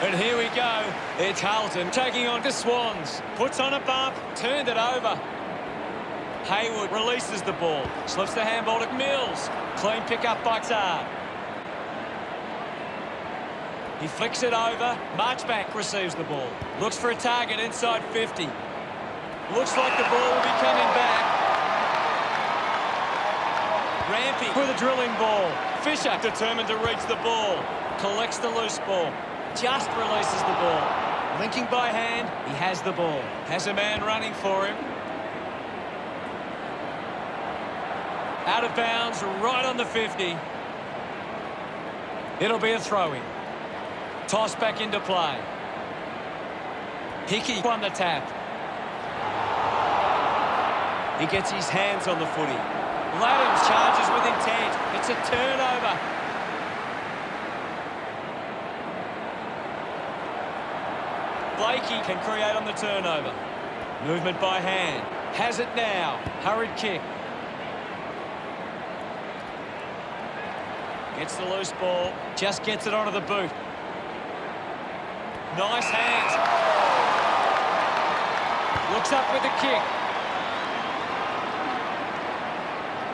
And here we go. It's Carlton taking on the Swans. Puts on a bump, turned it over. Haywood releases the ball. Slips the handball to Mills. Clean pick up by Tar. He flicks it over. Marchbank receives the ball. Looks for a target inside 50. Looks like the ball will be coming back. Rampy with a drilling ball. Fisher determined to reach the ball. Collects the loose ball. Just releases the ball. Linking by hand. He has the ball. Has a man running for him. Out of bounds, right on the 50. It'll be a throw-in. Toss back into play. Hickey won the tap. He gets his hands on the footy. Laddams charges with intent. It's a turnover. Blakey can create on the turnover. Movement by hand. Has it now. Hurried kick. Gets the loose ball. Just gets it onto the boot. Nice hands. Looks up with the kick.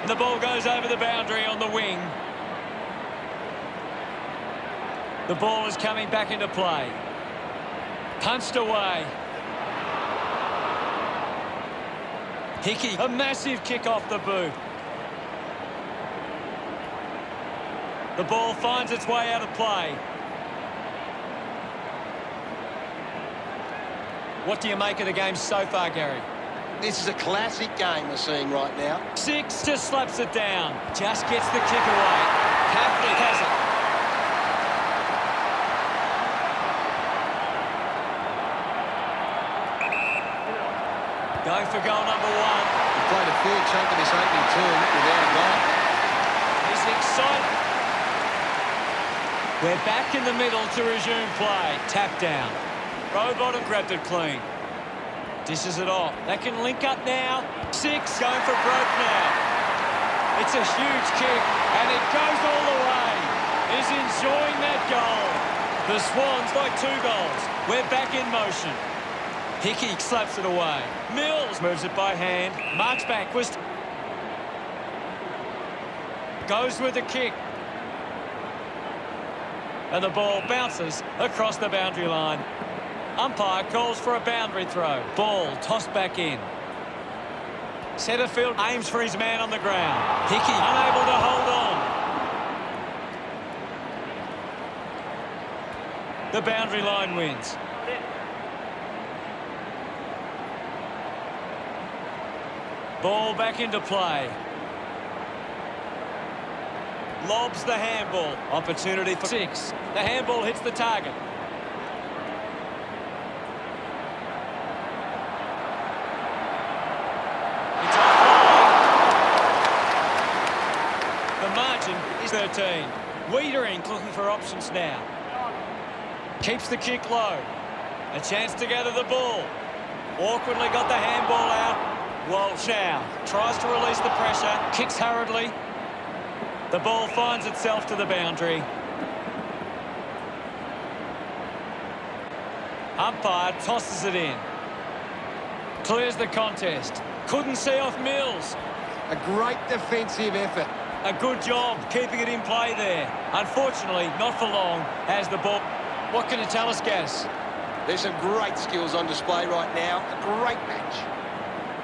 And the ball goes over the boundary on the wing. The ball is coming back into play. Punched away. Hickey, a massive kick off the boot. The ball finds its way out of play. What do you make of the game so far, Gary? This is a classic game we're seeing right now. 6 just slaps it down. Just gets the kick away. Catholic has it. Going for goal number 1. He played a fair chunk of this opening term without a goal. He's excited. We're back in the middle to resume play. Tap down. Rowbottom grabbed it clean. Dishes it off. They can link up now. 6 going for broke now. It's a huge kick, and it goes all the way. He's enjoying that goal. The Swans by 2 goals. We're back in motion. Hickey slaps it away. Mills moves it by hand. Marchbank was... goes with the kick. And the ball bounces across the boundary line. Umpire calls for a boundary throw. Ball tossed back in. Centrefield aims for his man on the ground. Hickey unable to hold on. The boundary line wins. Ball back into play. Lobs the handball. Opportunity for 6. The handball hits the target. The margin is 13. Wiedering looking for options now. Keeps the kick low. A chance to gather the ball. Awkwardly got the handball out. Walsh now tries to release the pressure. Kicks hurriedly. The ball finds itself to the boundary. Umpire tosses it in. Clears the contest. Couldn't see off Mills. A great defensive effort. A good job keeping it in play there. Unfortunately, not for long as the ball... What can you tell us, Gaz? There's some great skills on display right now. A great match.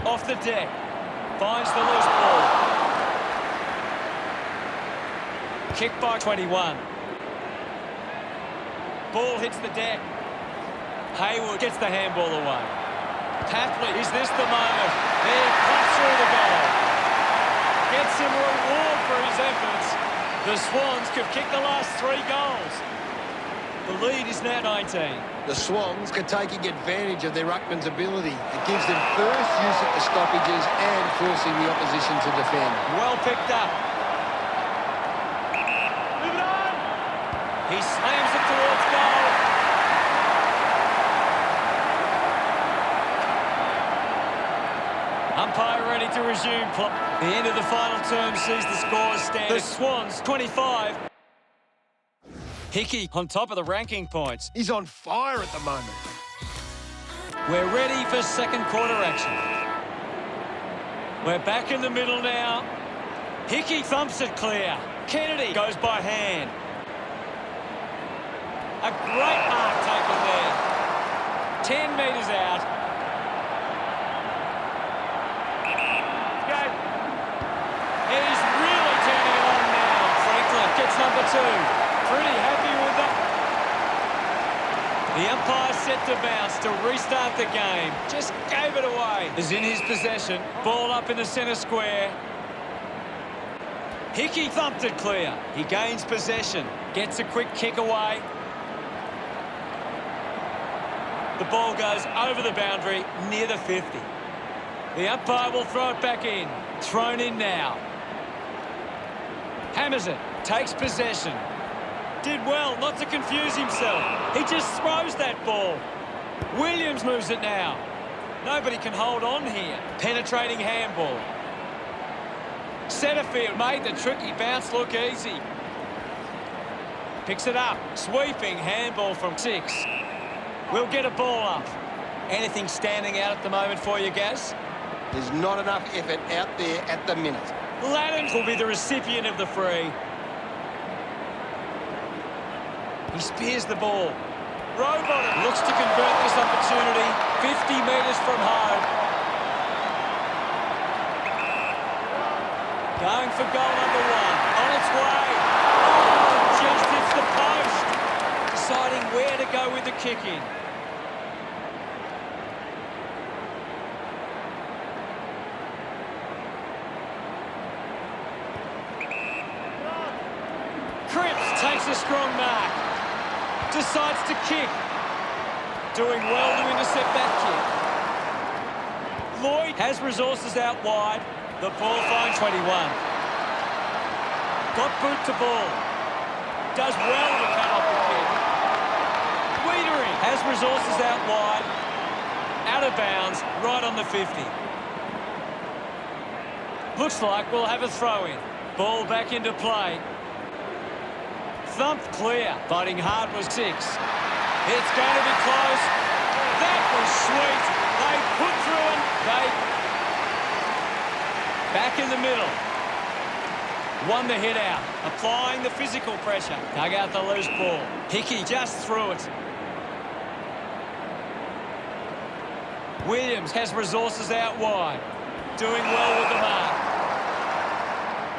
Off the deck. Finds the loose ball. Kick by 21. Ball hits the deck. Haywood gets the handball away. Tapley, is this the moment? There, cuts through the goal. Gets some reward for his efforts. The Swans could kick the last 3 goals. The lead is now 19. The Swans are taking advantage of their ruckman's ability. It gives them first use at the stoppages and forcing the opposition to defend. Well picked up. He slams it towards goal. Umpire ready to resume play. The end of the final term sees the scores stand. The Swans 25. Hickey on top of the ranking points. He's on fire at the moment. We're ready for second quarter action. We're back in the middle now. Hickey thumps it clear. Kennedy goes by hand. A great mark taken there. 10 metres out. He's really turning it on now. Franklin gets number 2. Pretty happy with that. The umpire set to bounce to restart the game. Just gave it away. Is in his possession. Ball up in the centre square. Hickey thumped it clear. He gains possession. Gets a quick kick away. The ball goes over the boundary near the 50. The umpire will throw it back in. Thrown in now. Hammers it. Takes possession. Did well not to confuse himself. He just throws that ball. Williams moves it now. Nobody can hold on here. Penetrating handball. Setterfield made the tricky bounce look easy. Picks it up. Sweeping handball from 6. We'll get a ball up. Anything standing out at the moment for you, Gaz? There's not enough effort out there at the minute. Laddams will be the recipient of the free. He spears the ball. Rowbottom looks to convert this opportunity. 50 metres from home. Going for goal number 1. On its way. Oh, just hits the post. Deciding where to go with the kick in. Cripps takes a strong mark. Decides to kick. Doing well to intercept that kick. Lloyd has resources out wide. The ball finds 21. Got boot to ball. Does well to cut off the kick. Wiedering has resources out wide. Out of bounds, right on the 50. Looks like we'll have a throw-in. Ball back into play. Thumped clear. Fighting hard was 6. It's going to be close. That was sweet. They put through it. Back in the middle. Won the hit out. Applying the physical pressure. Dug out the loose ball. Hickey just threw it. Williams has resources out wide. Doing well with the mark.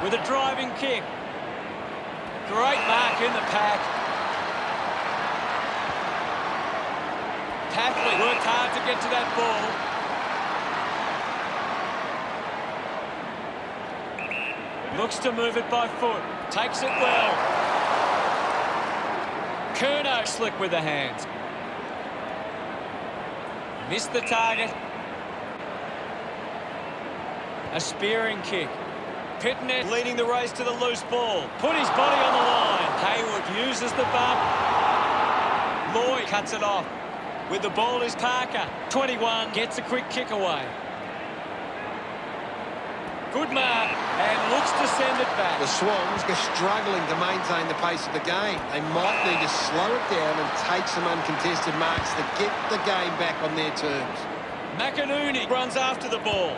With a driving kick. Great mark in the pack. Tapley worked hard to get to that ball. Looks to move it by foot. Takes it well. Curnow slick with the hands. Missed the target. A spearing kick. Pitnet leading the race to the loose ball. Put his body on the line. Hayward uses the bump. Lloyd cuts it off. With the ball is Parker. 21 gets a quick kick away. Good mark and looks to send it back. The Swans are struggling to maintain the pace of the game. They might need to slow it down and take some uncontested marks to get the game back on their terms. McInerney runs after the ball.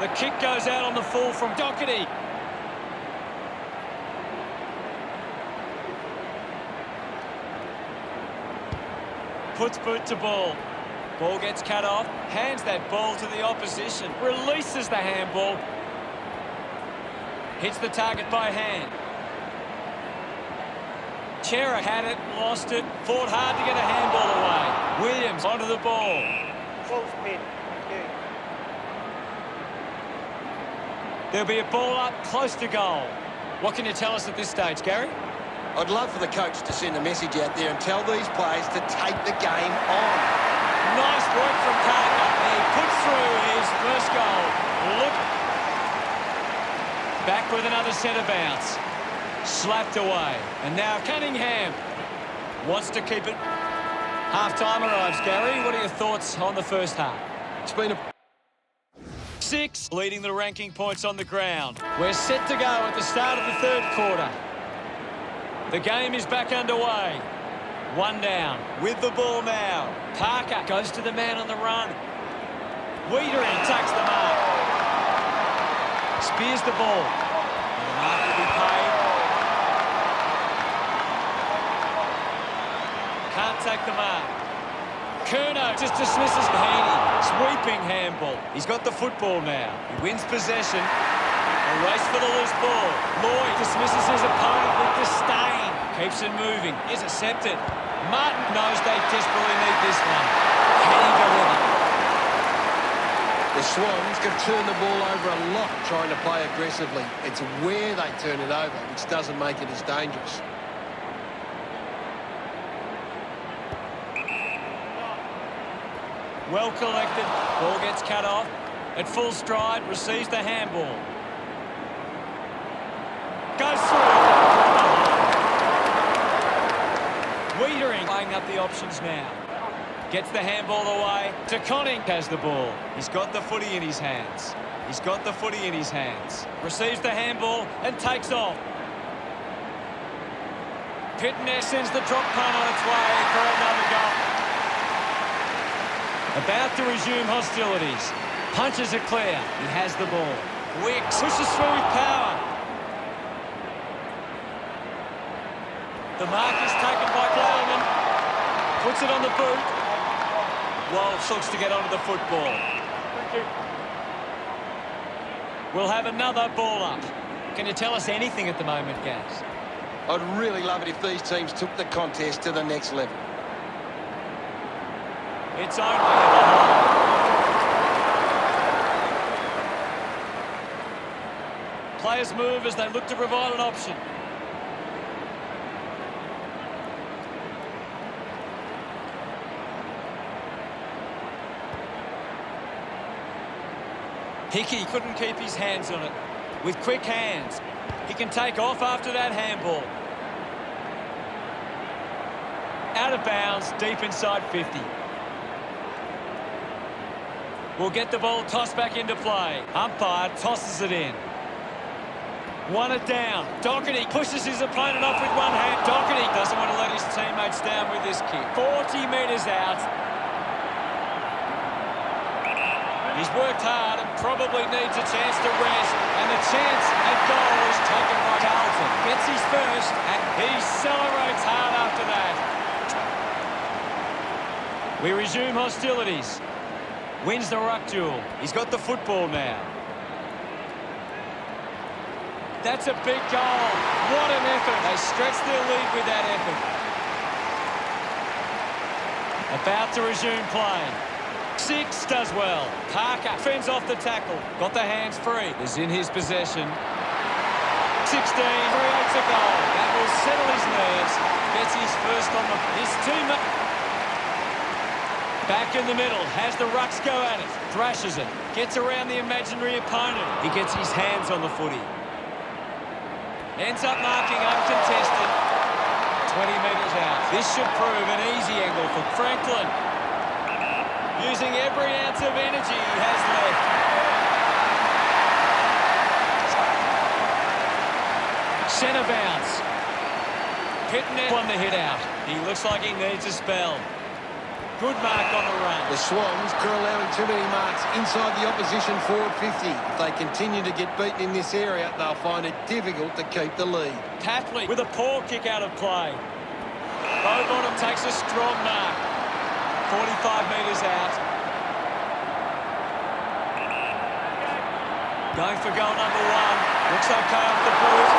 The kick goes out on the full from Doherty. Puts boot to ball. Ball gets cut off. Hands that ball to the opposition. Releases the handball. Hits the target by hand. Chera had it, lost it. Fought hard to get a handball away. Williams onto the ball. Full spin. Thank you. There'll be a ball up close to goal. What can you tell us at this stage, Gary? I'd love for the coach to send a message out there and tell these players to take the game on. Nice work from Parker. He puts through his first goal. Look. Back with another centre bounce. Slapped away. And now Cunningham wants to keep it. Half-time arrives, Gary. What are your thoughts on the first half? It's been a... 6 6, leading the ranking points on the ground. We're set to go at the start of the third quarter. The game is back underway. 1 down. With the ball now. Parker goes to the man on the run. Wiedering takes the mark. Spears the ball. And the mark will be paid. Can't take the mark. Curnow just dismisses Heaney. Sweeping handball. He's got the football now. He wins possession. A race for the loose ball. Lloyd dismisses his opponent with disdain. Keeps it moving. Intercepted. Martin knows they desperately need this one. Can he deliver? The Swans can turn the ball over a lot trying to play aggressively. It's where they turn it over which doesn't make it as dangerous. Well collected. Ball gets cut off. At full stride, receives the handball. Goes through. Wiedering laying up the options now. Gets the handball away. De Koning has the ball. He's got the footy in his hands. He's got the footy in his hands. Receives the handball and takes off. Pitner sends the drop punt on its way for another goal. About to resume hostilities. Punches it clear. He has the ball. Wicks pushes through with power. The mark is taken by Clayman. Puts it on the boot. Walsh looks to get onto the football. We'll have another ball up. Can you tell us anything at the moment, Gaz? I'd really love it if these teams took the contest to the next level. It's only in the hole. Players move as they look to provide an option. Hickey couldn't keep his hands on it. With quick hands, he can take off after that handball. Out of bounds, deep inside 50. We'll get the ball tossed back into play. Umpire tosses it in. 1 down. Doherty pushes his opponent off with one hand. Doherty doesn't want to let his teammates down with this kick. 40 metres out. He's worked hard and probably needs a chance to rest. And the chance at goal is taken by Carlton. Gets his first and he celebrates hard after that. We resume hostilities. Wins the ruck duel. He's got the football now. That's a big goal. What an effort. They stretch their lead with that effort. About to resume play. 6 does well. Parker fends off the tackle. Got the hands free. Is in his possession. 16 creates a goal. That will settle his nerves. Gets his first on his teammate. Back in the middle, has the rucks go at it, thrashes it, gets around the imaginary opponent. He gets his hands on the footy. Ends up marking uncontested. 20 metres out. This should prove an easy angle for Franklin. Using every ounce of energy he has left. Centre bounce. Pitner won the hit out. He looks like he needs a spell. Good mark on the run. The Swans are allowing too many marks inside the opposition forward 50. If they continue to get beaten in this area, they'll find it difficult to keep the lead. Tapley with a poor kick out of play. Bowbottom takes a strong mark. 45 metres out. Going for goal number 1. Looks okay off the boot.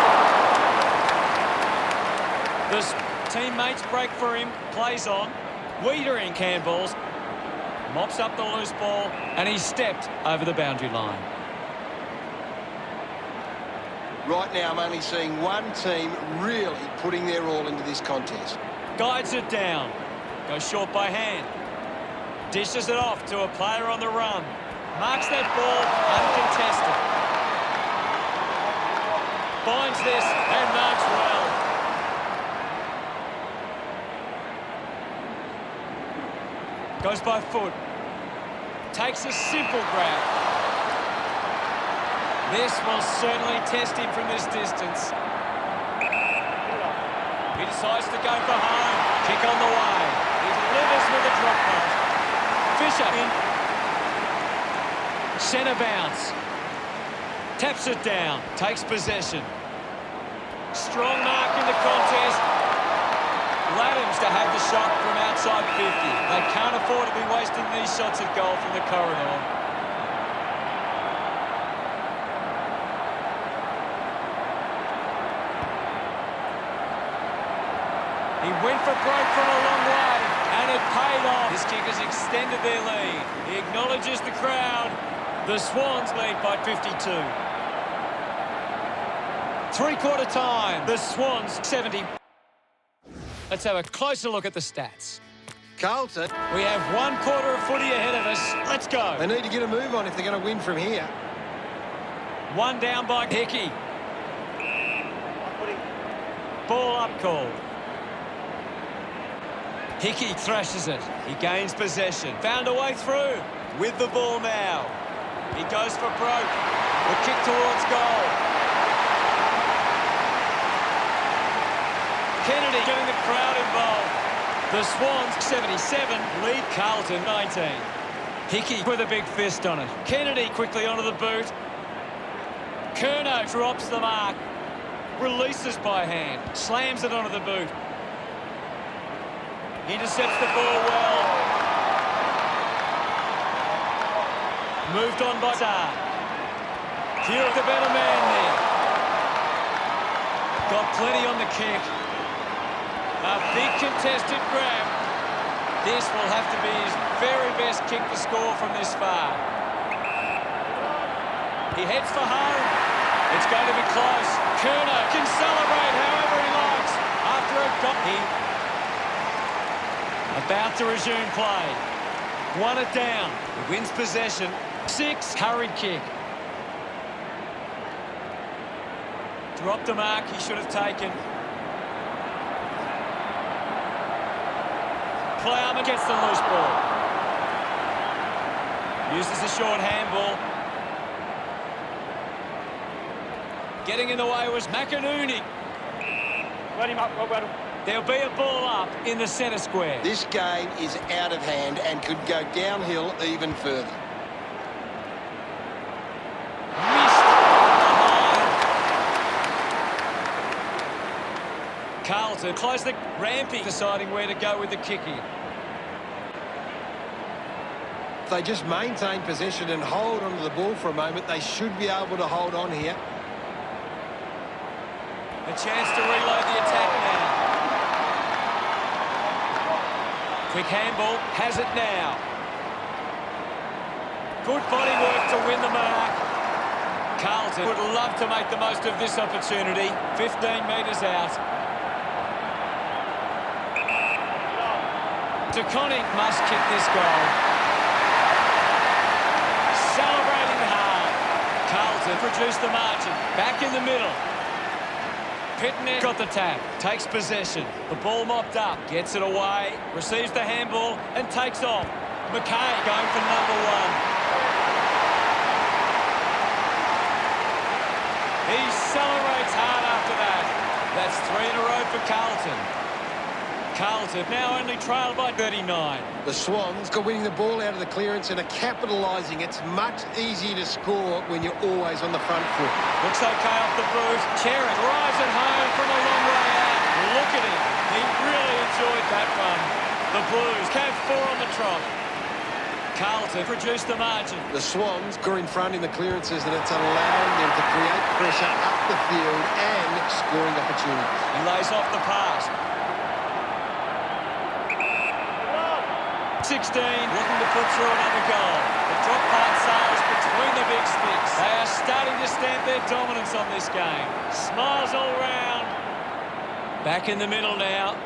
The teammates break for him. Plays on. Wiedering handballs, mops up the loose ball, and he stepped over the boundary line. Right now, I'm only seeing one team really putting their all into this contest. Guides it down. Goes short by hand. Dishes it off to a player on the run. Marks that ball uncontested. Finds this and marks well. Goes by foot. Takes a simple grab. This will certainly test him from this distance. He decides to go for home. Kick on the way. He delivers with a drop punt. Fisher in. Centre bounce. Taps it down. Takes possession. Strong mark in the contest. Laddams to have the shot from outside 50. They can't afford to be wasting these shots at goal from the corridor. He went for broke from a long way, and it paid off. His kick has extended their lead. He acknowledges the crowd. The Swans lead by 52. Three-quarter time. The Swans 70. Let's have a closer look at the stats. Carlton. We have 1 quarter of footy ahead of us. Let's go. They need to get a move on if they're going to win from here. One down by Hickey. Ball up called. Hickey thrashes it. He gains possession. Found a way through with the ball now. He goes for broke. The kick towards goal. Kennedy getting the crowd involved. The Swans 77 lead Carlton 19. Hickey with a big fist on it. Kennedy quickly onto the boot. Curnow drops the mark. Releases by hand. Slams it onto the boot. Intercepts the ball well. Moved on by Zar. Hewitt the better man there. Got plenty on the kick. A big contested grab. This will have to be his very best kick to score from this far. He heads for home. It's going to be close. Curnow can celebrate however he likes. After a goal. About to resume play. Won it down. He wins possession. 6. Hurried kick. Dropped the mark he should have taken. Plowman gets the loose ball. Uses a short handball. Getting in the way was McInerney. Run him up, well. There'll be a ball up in the centre square. This game is out of hand and could go downhill even further. Missed behind. Carlton close the Rampy deciding where to go with the kick here. If they just maintain possession and hold onto the ball for a moment, they should be able to hold on here. A chance to reload the attack now. Quick handball, has it now. Good body work to win the mark. Carlton would love to make the most of this opportunity. 15 metres out. DeConnick must kick this goal. Celebrating hard. Carlton produced the margin. Back in the middle. Pitnet got the tap, takes possession. The ball mopped up, gets it away, receives the handball and takes off. McKay going for number 1. He celebrates hard after that. That's 3 in a row for Carlton. Carlton now only trailed by 39. The Swans are winning the ball out of the clearance and are capitalising. It's much easier to score when you're always on the front foot. Looks okay off the boot. Cherry drives it home from a long way out. Look at him. He really enjoyed that run. The Blues have 4 on the trot. Carlton produced the margin. The Swans are in front in the clearances and it's allowing them to create pressure up the field and scoring opportunities. He lays off the pass. 16, looking to put through another goal. The drop part sails between the big sticks. They are starting to stamp their dominance on this game. Smiles all round. Back in the middle now.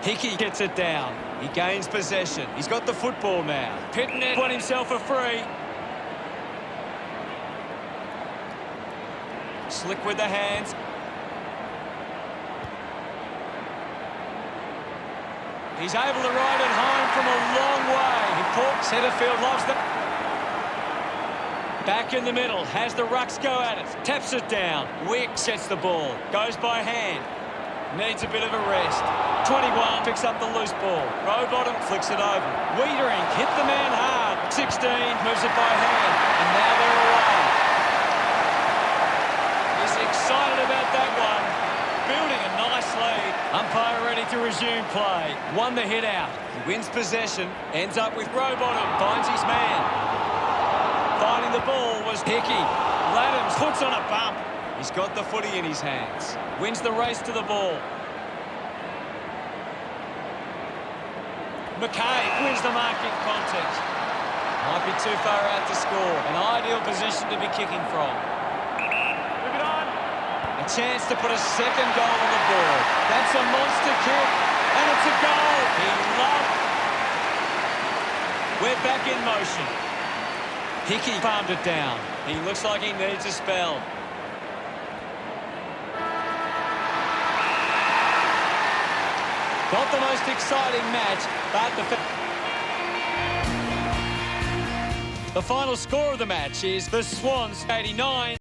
Hickey gets it down. He gains possession. He's got the football now. Pitnet won himself a free. Slick with the hands. He's able to ride it home from a long way. He caught centre field, loves the... Back in the middle, has the rucks go at it. Taps it down. Wick sets the ball. Goes by hand. Needs a bit of a rest. 21 picks up the loose ball. Rowbottom flicks it over. Wiedering hit the man hard. 16 moves it by hand. And now they're away. He's excited about that one. Building a nice lead. Umpire ready to resume play. Won the hit out. He wins possession. Ends up with Rowbottom. Finds his man. Finding the ball was Hickey. Laddams puts on a bump. He's got the footy in his hands. Wins the race to the ball. McKay wins the marking contest. Might be too far out to score. An ideal position to be kicking from. Move it on. A chance to put a second goal on the board. That's a monster kick. And it's a goal. He loved. We're back in motion. Hickey palmed it down. He looks like he needs a spell. Not the most exciting match, but the final score of the match is the Swans 89.